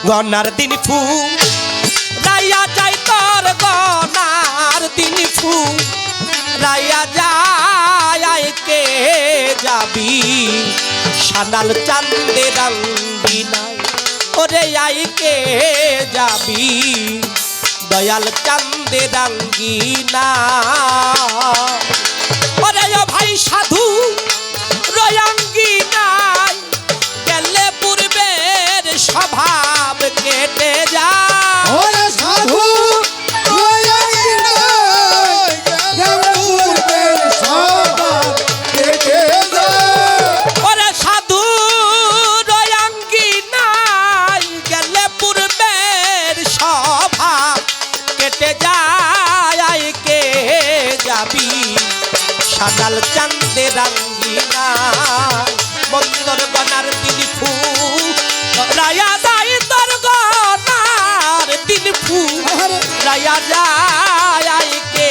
গনার দিন ফু রাইয়া যাই তোর গনার দিন ফু রাইয়া যায় কে যাবি সানাল চান্দে রঙ্গিনায় ওরে আই কে যাবি দয়াল চান্দে রঙ্গিনা ওরে ও ভাই সাধু রঙ্গিনায় গেলে পূর্বের স্বভাব কেটে যায় ওরে সাধু সানাল চান্দে রঙ্গিনা বন্দর গনার দিন ফু রায়া যায় তোর গনার দিন ফু রায়া যায় কে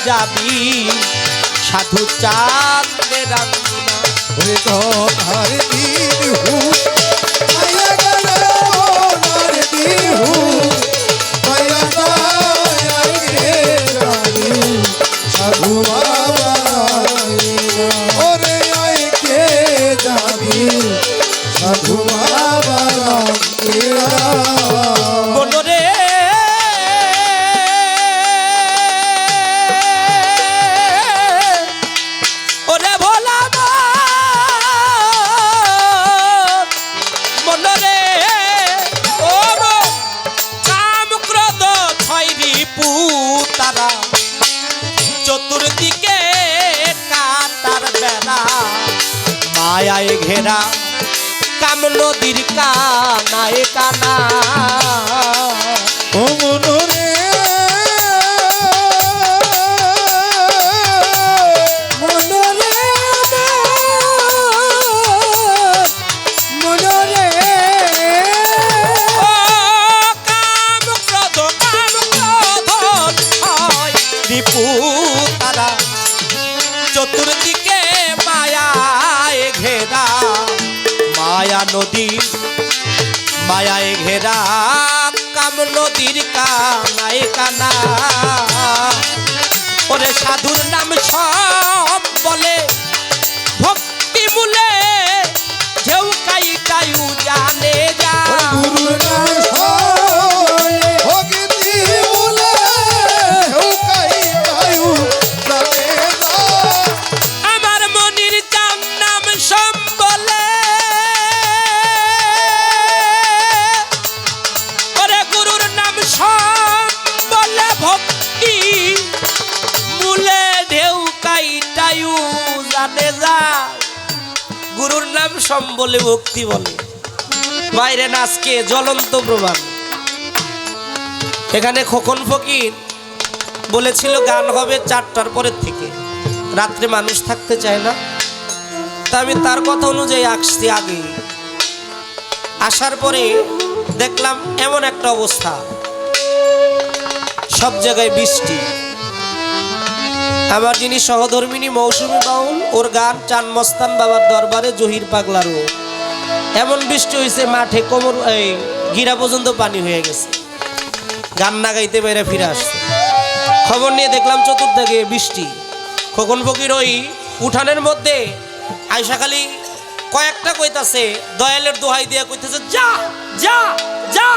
যাবি সাধু চান্দে রঙ্গিনা ওরে গনার দিন ফু রায়া গেলে গনার দিন ফু রায়া যায় কে যাবি সাধু বনরে ওরে ভোলা বনরে ও কাম ক্রোধ ছয়রি পুতারা চতুর্দিকে কাটার বেড়া মায়ায় ঘেরা কাম নদীর কানায় কানা ও মনরে মনরে মনরে ও কাম ক্রোধ হয় রিপু তারা চতুর্দিকে মায়ায় ঘেরা মায়া নদী মায়ায় ঘেরা কাম নদীর কানায় কানা ওরে সাধুর নাম সব বলে ভক্তি মূলে ঢেউ কাইটায়ু জানে যা গুরু নাম সয়ে ভক্তি মূলে ঢেউ কাইটায়ু জানে যা আমার মনির চাম নাম সব বলে ভক্তি মূলে ঢেউ কাইটায়ু জানে যা গুরুর নাম সম্বলে ভক্তি বলে বাইরে নাচকে জ্বলন্ত প্রমাণ এখানে খোকন ফকির বলেছিল গান হবে 4টার পরের থেকে রাত্রে মানুষ থাকতে চায় না তা আমি তার কথা অনুযায়ী আসছি আগে আসার পরে দেখলাম এমন একটা অবস্থা সব জায়গায় বৃষ্টি আমার যিনি সহধর্মিনী মৌসুমী বাউল ওর গান চান মস্তান বাবার দরবারে জহির পাগলারও এমন বৃষ্টি হয়েছে মাঠে কোমর এই গিরা পর্যন্ত পানি হয়ে গেছে গান না গাইতে বাইরে ফিরে আসছে খবর নিয়ে দেখলাম চতুর্দিকে বৃষ্টি খোকন ফকির ওই উঠানের মধ্যে আয়সা খালি কয়েকটা কইতাছে দয়ালের দোহাই দিয়া কইতেছে যা যা যা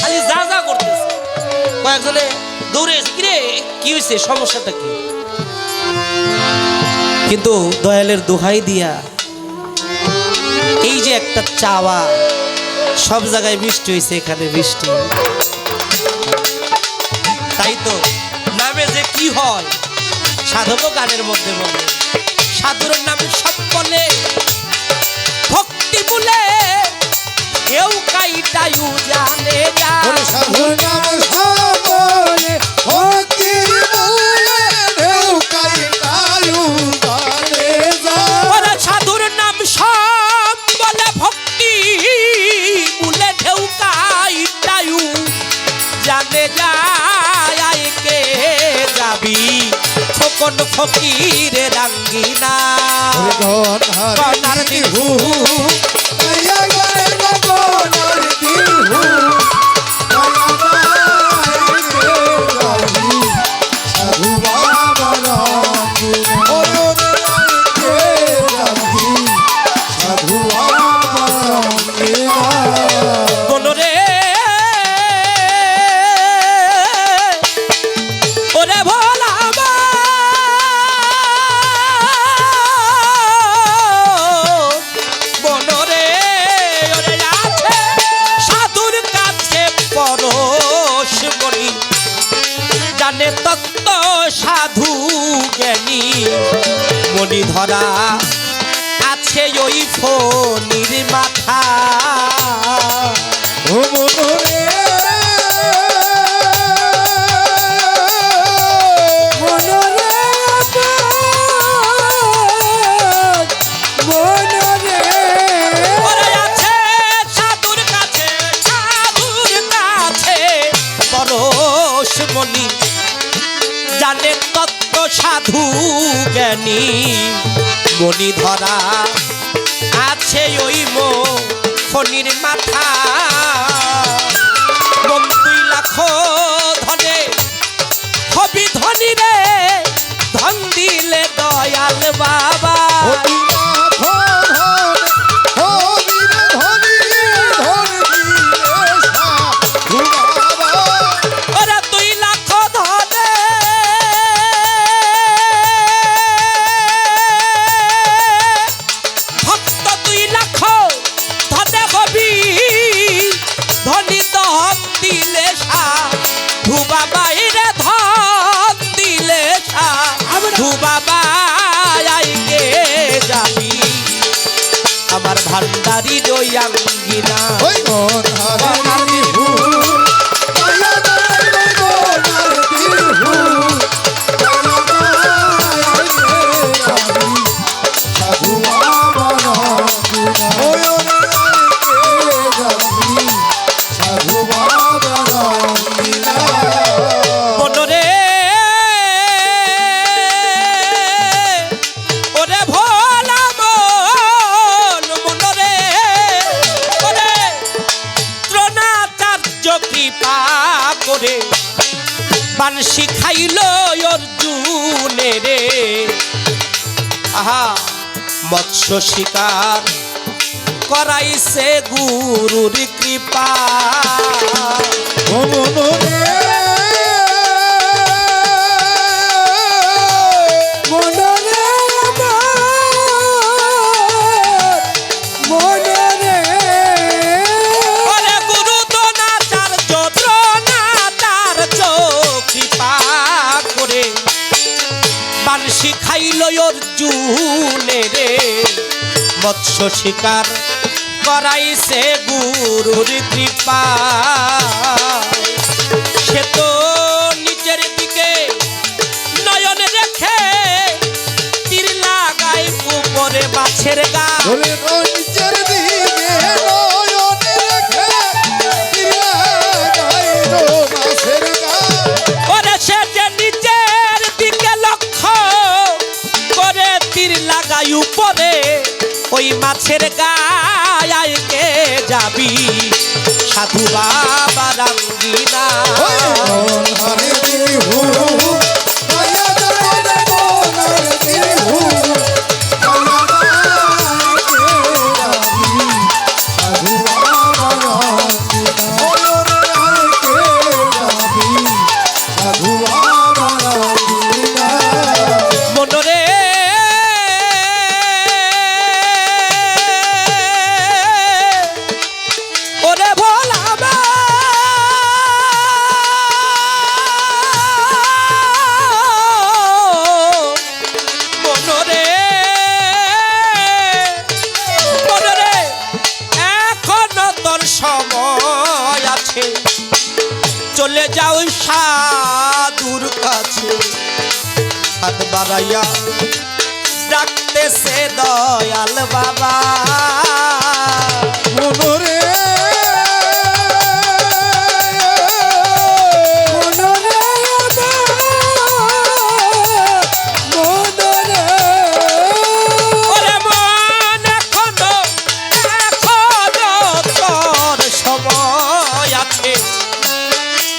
খালি যা যা করতেছে কয়েকজনে দৌড়ে এসে কিরে কি হয়েছে সমস্যাটা কি কিন্তু দয়ালের দোহাই দিয়া এই যে একটা চাওয়া সব জায়গায় বৃষ্টি হয়েছে এখানে বৃষ্টি তাই তো নামে যে কি হয় সাধক গানের মধ্যে বলে সাধুর নামে সব বলে ভক্তি বলে কেউ কাইটায়ু জানে যা সাধুর নাম সব বলে ভক্তি বলে ঢেউ কাইটায়ু জানে যা সাধুর নাম সব বলে ভক্তি বলে ঢেউ কাইটায়ু জানে যায় কে যাবি খোকন ফকির রঙ্গিনা গনার দিন ফু রায়া গেলে গনার দিন মনি ধরা আছে ওই ফণির মাথা ও মনরে মনরে মনরে ওরে আছে সাধুর কাছে পরশ মনি জানে তত্ত্ব সাধু জ্ঞানী মনি ধরা আছে ওই ফণির মাথা মন 2 লাখ ধনে হবি ধনী রে ধন দিলে দয়াল বাবা ওরা 2 লাখ ধনে ভক্ত 2 লাখ ধনে হবি ধনী ধন দিলে সাধু বাবাই রে ধন দিলে সাধু বাবা আইকে যাবি আমার ভান্ডারি রইয়াঙ্গিনা মনরে ওরে ভোলা মন মনরে ওরে দ্রোণাচার্য কৃপা করে বানশি খাইল অর্জুনে রে আহা মৎস্য শিকার করাইছে গুরুর কৃপা ওরে গুরু দ্রোণাচার্য কৃপা করে বানশি খাইল অর্জুনে রে মৎস্য শিকার করাইছে গুরুর কৃপা সে তো নিচের দিকে নয়ন রেখে তীর লাগাই উপরে মাছের গা ওরে সে যে নিচের দিকে লক্ষ্য করে তীর লাগাই উপরে ওই মাছের গায়ে যাবি সাধু বাবা রাঙ্গিনা মনরে ওরে ভোলা মনরে মনরে এখনো তোর সময় আছে চলে যাও সাধুর কাছে হাত বাড়াইয়া ডাকতেছে দয়াল বাবা মনরে ওরে মন এখনো তোর সময় আছে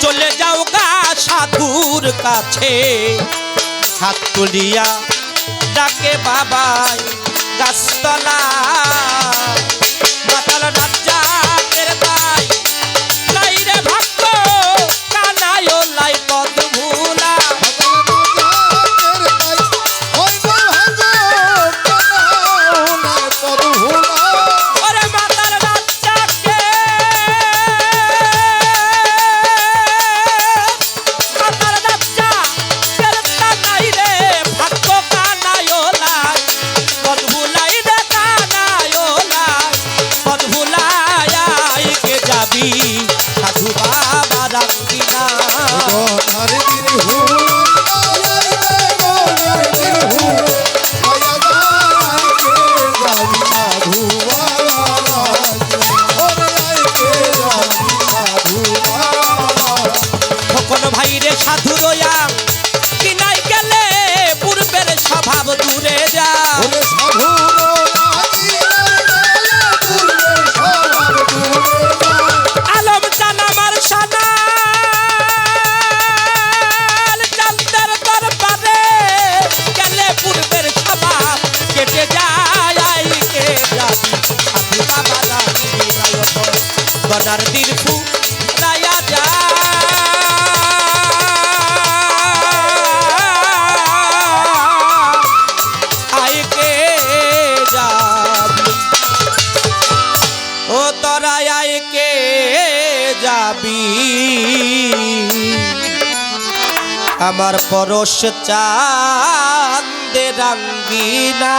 চলে যাও গা সাধুর কাছে হাত তুলিয়া ডাকে বাবাই গাছতলা মাতাল রাজ্জাকের দাই লাই রে ভাগ্য কানায় লাই পদ ভুলা ওরে মাতাল রাজ্জাকে মাতাল রাজ্জাকের নাই রে ভাগ্য কানায় লাই দূরে যা ওরে সাধুর লাগিয়া দূরে সবার দূরে যা। আলম চান আমার সানা চাঁদের দরবারে গেলে পূর্বের স্বভাব কেটে যায় কে যাবি সাধু বাবা গনার দীর্ঘ রায়া যা আইকে যাবি ও তোরা আইকে যাবি আমার পরশ চাঁদে রাঙ্গিনা